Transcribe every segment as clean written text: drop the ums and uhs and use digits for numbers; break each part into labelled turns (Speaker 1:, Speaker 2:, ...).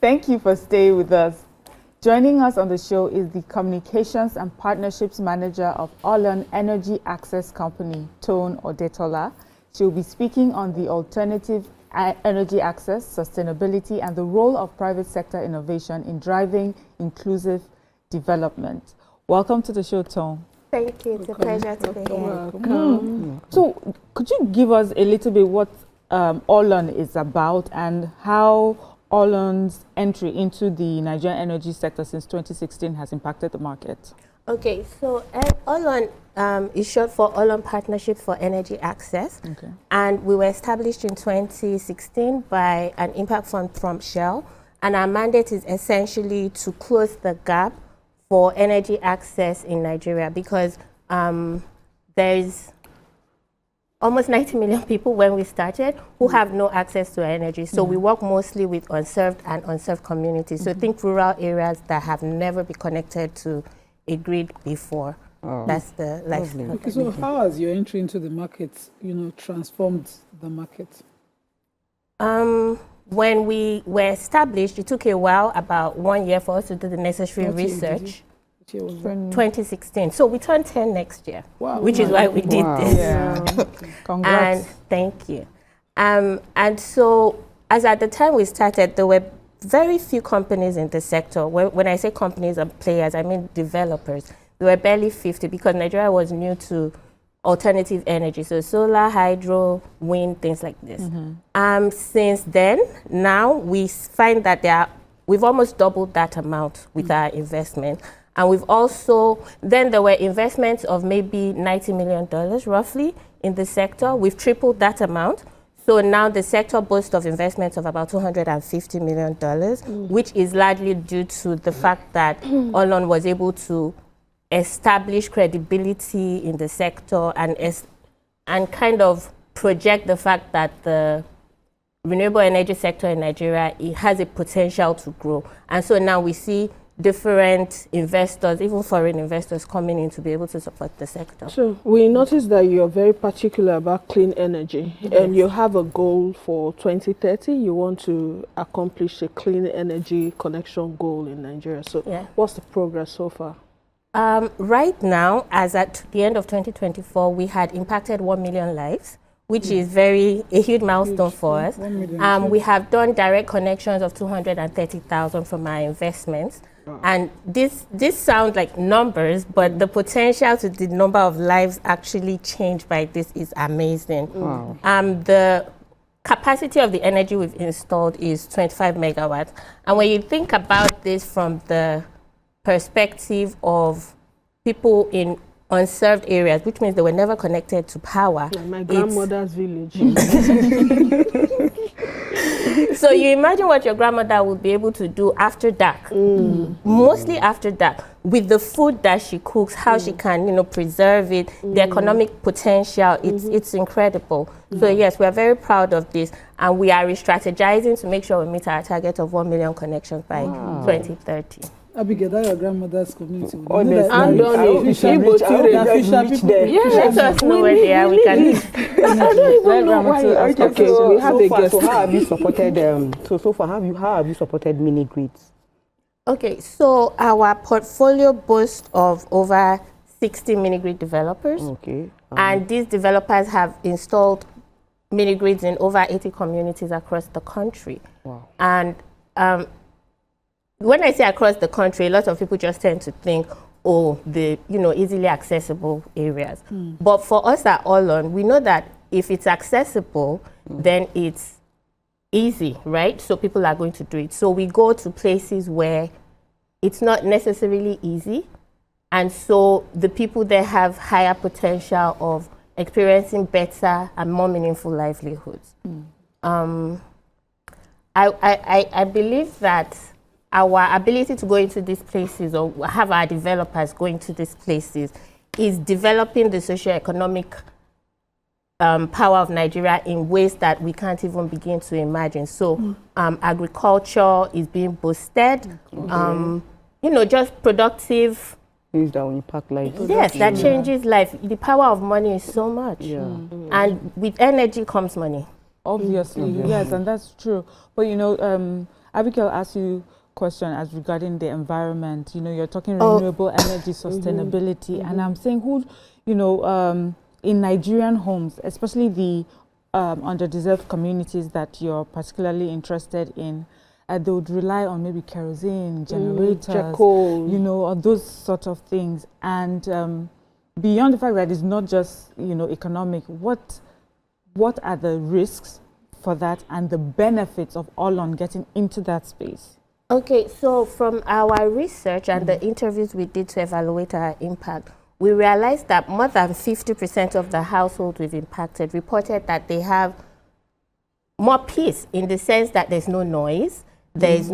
Speaker 1: Thank you for staying with us. Joining us on the show is the Communications and Partnerships Manager of Olon Energy Access Company, Toun Adetola. She'll be speaking on the alternative energy access, sustainability, and the role of private sector innovation in driving inclusive development. Welcome to the show, Toun.
Speaker 2: Thank you. It's a pleasure to be here.
Speaker 1: Welcome. So, could you give us a little bit what Olon is about and how Olon's entry into the Nigerian energy sector since 2016 has impacted the market?
Speaker 2: Okay, so Olon is short for Olon Partnerships for Energy Access. Okay. And we were established in 2016 by an impact fund from Shell. And our mandate is essentially to close the gap for energy access in Nigeria because there's almost 90 million people when we started who have no access to energy. So we work mostly with unserved and unserved communities. So think rural areas that have never been connected to a grid before. That's the life.
Speaker 3: Okay, so how has your entry into the market, transformed the market?
Speaker 2: When we were established, it took a while, about 1 year for us to do the necessary research. 2016. So we turn 10 next year, which is why we did this.
Speaker 1: Yeah. Congrats.
Speaker 2: And thank you. And so, as at the time we started, there were very few companies in the sector. When I say companies and players, I mean developers. There were barely 50 because Nigeria was new to alternative energy, so solar, hydro, wind, things like this. Since then, now we find that we've almost doubled that amount with our investment. And we've also, then there were investments of maybe $90 million roughly in the sector. We've tripled that amount. So now the sector boasts of investments of about $250 million, which is largely due to the fact that Olon was able to establish credibility in the sector and kind of project the fact that the renewable energy sector in Nigeria, it has a potential to grow. And so now we see different investors, even foreign investors, coming in to be able to support the sector.
Speaker 4: So we noticed that you're very particular about clean energy, and you have a goal for 2030. You want to accomplish a clean energy connection goal in Nigeria. So what's the progress so far?
Speaker 2: Right now, as at the end of 2024, we had impacted 1 million lives, which is a huge milestone for us. We have done direct connections of 230,000 from our investments. And this sounds like numbers, but the potential to the number of lives actually changed by this is amazing. The capacity of the energy we've installed is 25 megawatts. And when you think about this from the perspective of people in unserved areas, which means they were never connected to power.
Speaker 4: Like my grandmother's village.
Speaker 2: So you imagine what your grandmother would be able to do after dark, mostly after dark, with the food that she cooks, how she can, preserve it, the economic potential, it's incredible. So yes, we are very proud of this, and we are re-strategizing to make sure we meet our target of 1 million connections by 2030.
Speaker 3: Abigail, that your grandmother's community.
Speaker 4: Let us
Speaker 2: know where they are. We can.
Speaker 5: Okay, we have a guest. So how have you supported? So far, how have you supported mini grids?
Speaker 2: Okay, so our portfolio boasts of over 60 mini grid developers. Okay, and these developers have installed mini grids in over 80 communities across the country. Wow. And when I say across the country, a lot of people just tend to think, the easily accessible areas. But for us at Olon, we know that if it's accessible, then it's easy, right? So people are going to do it. So we go to places where it's not necessarily easy, and so the people there have higher potential of experiencing better and more meaningful livelihoods. I believe that our ability to go into these places or have our developers go into these places is developing the socioeconomic power of Nigeria in ways that we can't even begin to imagine. So agriculture is being boosted, just productive.
Speaker 5: Things that will impact life.
Speaker 2: Yes, that changes life. The power of money is so much. And with energy comes money.
Speaker 1: Obviously, yes, and that's true. But Abigail asked you question as regarding the environment. You know, you're talking renewable energy, sustainability, and I'm saying who, you know, in Nigerian homes, especially the underdeserved communities that you're particularly interested in, they would rely on maybe kerosene, generators, you know, or those sort of things. And beyond the fact that it's not just, you know, economic, what are the risks for that and the benefits of Olon getting into that space?
Speaker 2: Okay, so from our research and the interviews we did to evaluate our impact, we realized that more than 50% of the households we've impacted reported that they have more peace, in the sense that there's no noise, there's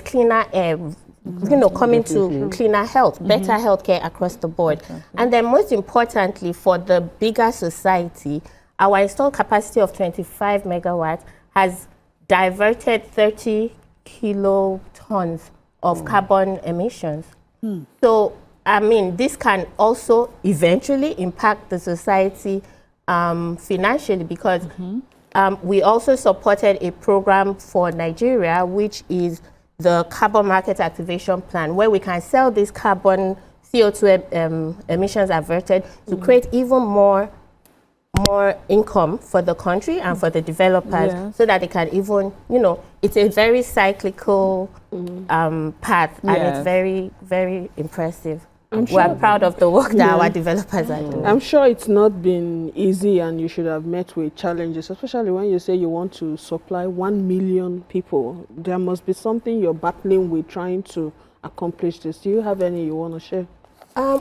Speaker 2: cleaner air, you know, coming to cleaner health, better healthcare across the board. And then most importantly, for the bigger society, our installed capacity of 25 megawatts has diverted 30 kilotons of carbon emissions. So, I mean, this can also eventually impact the society financially, because we also supported a program for Nigeria, which is the Carbon Market Activation Plan, where we can sell this carbon CO2 emissions averted to create even more income for the country and for the developers, so that they can even, you know, it's a very cyclical path, and it's very, very impressive. We're proud of the work that our developers are doing.
Speaker 4: I'm sure it's not been easy, and you should have met with challenges, especially when you say you want to supply 1 million people. There must be something you're battling with trying to accomplish this. Do you have any you want to share?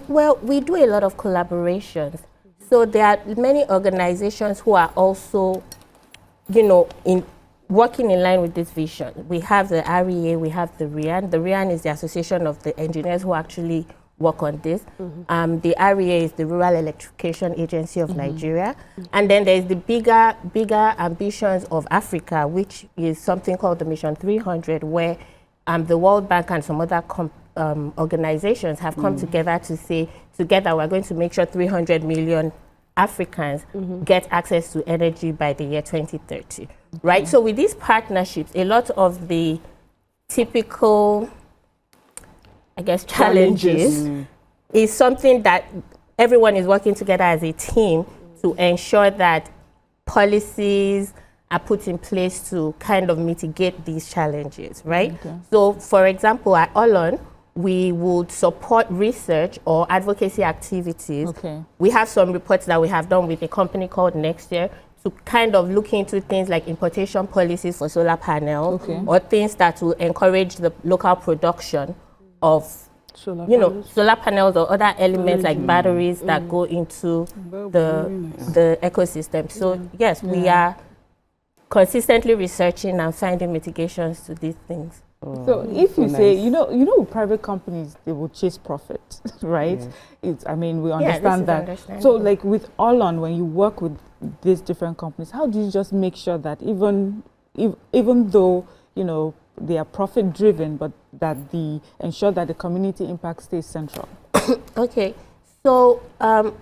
Speaker 2: Well, we do a lot of collaborations. So there are many organizations who are also, you know, working in line with this vision. We have the REA, we have the RIAN. The RIAN is the Association of the Engineers who actually work on this. The REA is the Rural Electrification Agency of Nigeria. And then there's the bigger ambitions of Africa, which is something called the Mission 300, where the World Bank and some other organizations have come together to say, together we're going to make sure 300 million Africans get access to energy by the year 2030, right? So with these partnerships, a lot of the typical, I guess, challenges is something that everyone is working together as a team to ensure that policies are put in place to kind of mitigate these challenges, right? So, for example, at Olon, we would support research or advocacy activities. We have some reports that we have done with a company called Next Year to kind of look into things like importation policies for solar panels, or things that will encourage the local production of solar panels or other elements like batteries that go into the ecosystem. So yes, we are consistently researching and finding mitigations to these things.
Speaker 1: So if you say, you know, private companies, they will chase profit, right? I mean, we understand that. So like with Olon, when you work with these different companies, how do you just make sure that even though, you know, they are profit driven, but that ensure that the community impact stays central?
Speaker 2: Okay, so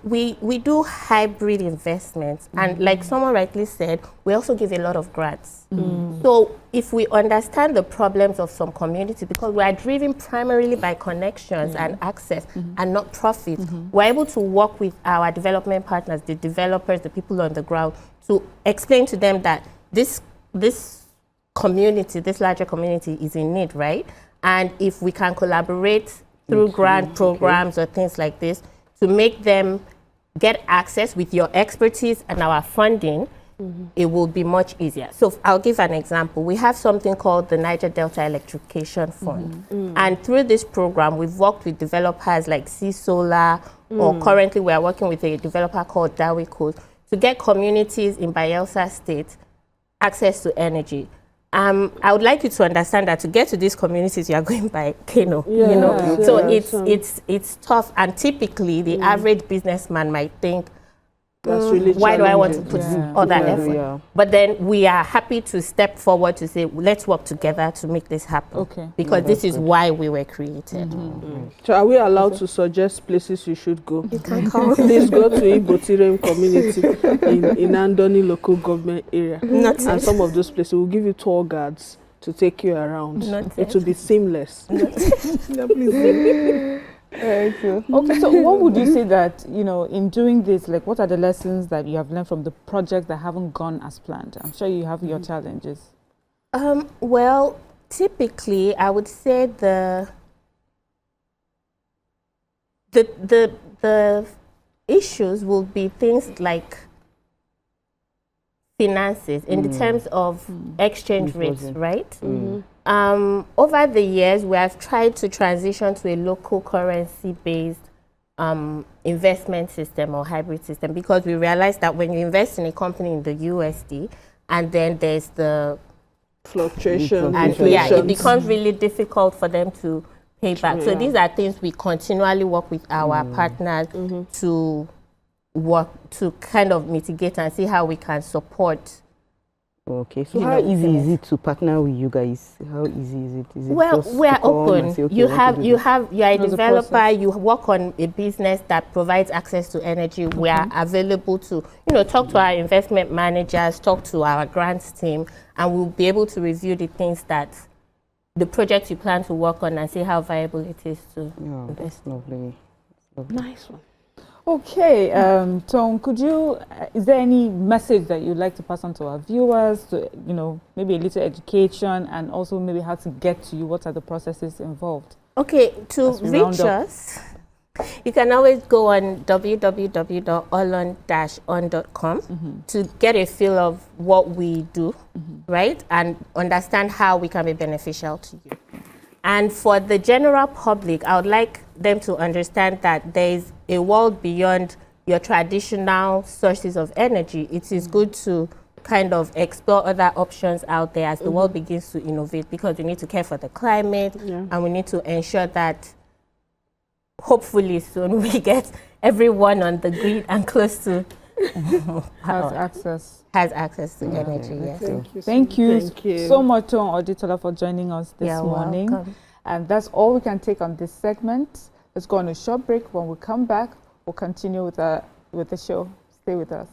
Speaker 2: we do hybrid investments, and like someone rightly said, we also give a lot of grants. So if we understand the problems of some community, because we are driven primarily by connections and access and not profit, we're able to work with our development partners, the developers, the people on the ground, to explain to them that this community, this larger community is in need, right? And if we can collaborate through grant programs or things like this to make them get access with your expertise and our funding, it will be much easier. So I'll give an example. We have something called the Niger Delta Electrification Fund. And through this program, we've worked with developers like Sea Solar, or currently we are working with a developer called Dawi Coast to get communities in Bayelsa State access to energy. I would like you to understand that to get to these communities, you are going by Kano, you know. So it's tough, and typically the average businessman might think,
Speaker 4: really
Speaker 2: why do I want to put other effort? But then we are happy to step forward to say, let's work together to make this happen. Because this is why we were created.
Speaker 4: So are we allowed to suggest places you should go?
Speaker 2: You can come.
Speaker 4: Please go to Ibotirem community in Andoni local government area. And some of those places will give you tour guides to take you around.
Speaker 2: Not
Speaker 4: It will be seamless.
Speaker 3: Yeah, please.
Speaker 1: Very true. Okay, so what would you say that, in doing this, like what are the lessons that you have learned from the projects that haven't gone as planned? I'm sure you have your challenges.
Speaker 2: Well, typically, I would say the issues will be things like finances in the terms of exchange rates, right? Over the years, we have tried to transition to a local currency-based investment system or hybrid system, because we realized that when you invest in a company in the USD and then there's the
Speaker 4: Fluctuation,
Speaker 2: and yeah, it becomes really difficult for them to pay back. So these are things we continually work with our partners to work to kind of mitigate and see how we can support.
Speaker 5: Okay, so how easy is it to partner with you guys? How easy is it? Is it
Speaker 2: Well,
Speaker 5: just
Speaker 2: we are
Speaker 5: to come and
Speaker 2: open.
Speaker 5: say, okay,
Speaker 2: You are a
Speaker 1: There's a
Speaker 2: developer,
Speaker 1: process.
Speaker 2: you work on a business that provides access to energy. We are available to, talk to our investment managers, talk to our grants team, and we'll be able to review the things that the projects you plan to work on and see how viable it is to
Speaker 5: Yeah, that's lovely.
Speaker 4: Nice one.
Speaker 1: Okay, Toun, is there any message that you'd like to pass on to our viewers, to, maybe a little education, and also maybe how to get to you? What are the processes involved?
Speaker 2: Okay, to reach us, you can always go on www.olon-on.com to get a feel of what we do, right? And understand how we can be beneficial to you. And for the general public, I would like them to understand that there is a world beyond your traditional sources of energy. It is good to kind of explore other options out there as the world begins to innovate, because we need to care for the climate and we need to ensure that hopefully soon we get everyone on the grid and close to
Speaker 1: Has access
Speaker 2: to energy. Yes.
Speaker 1: Thank you so much, Toun Adetola, for joining us this morning.
Speaker 2: Welcome.
Speaker 1: And that's all we can take on this segment. Let's go on a short break. When we come back, we'll continue with the show. Stay with us.